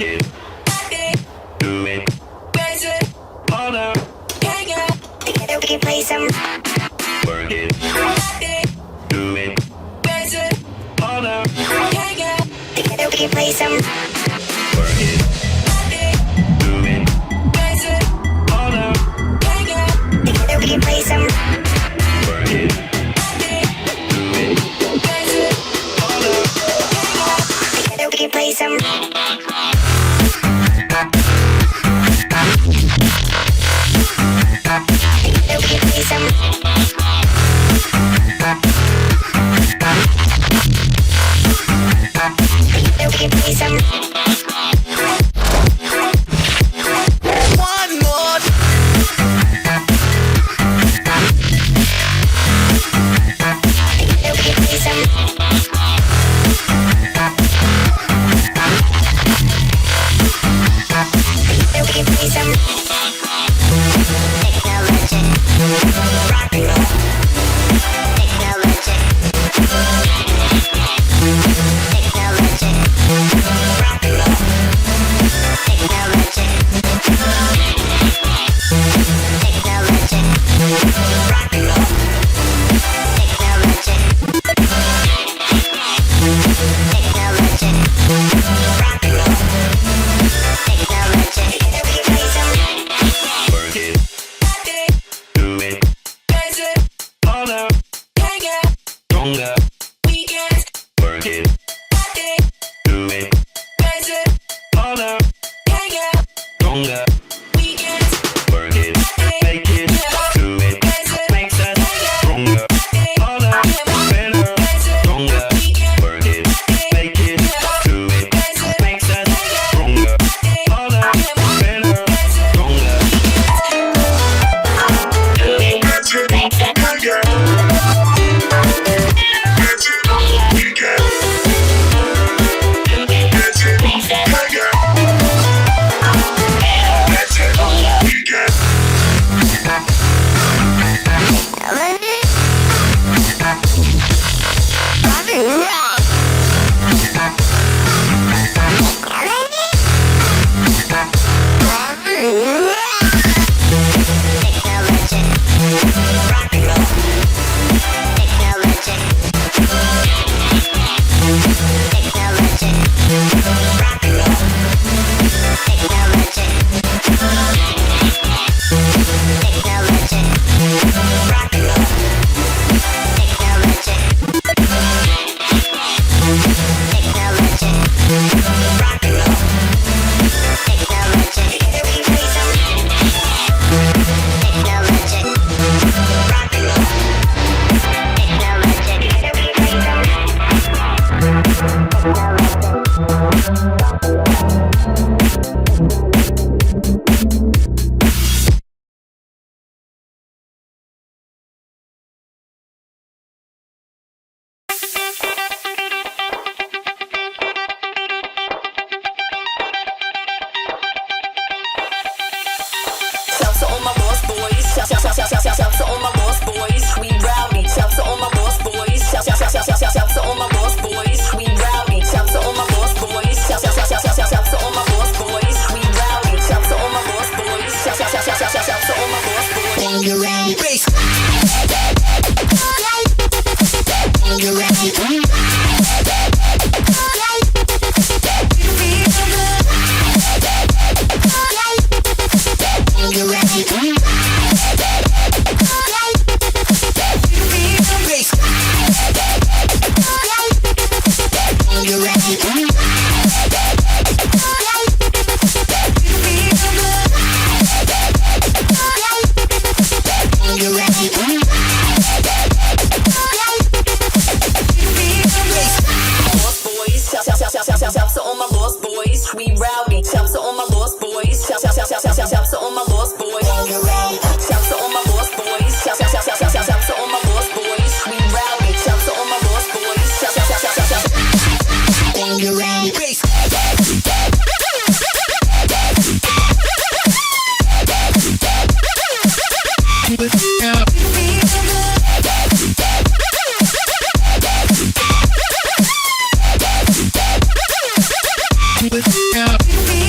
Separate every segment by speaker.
Speaker 1: it, do it, raise it, harder, hang out, together we can play some. Work it, do it, raise it, harder, hang out, together we can play some. Work it, do it, raise it, harder, hang out, together we can play some. Work it, do it, raise it, harder, hang out, together we can play some.
Speaker 2: Yeah.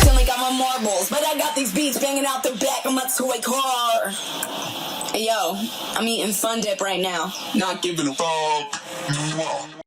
Speaker 1: Still ain't got my marbles, but I got these beats banging out the back of my toy car. Hey yo, I'm eating Fun Dip right now.
Speaker 2: Not giving a fuck.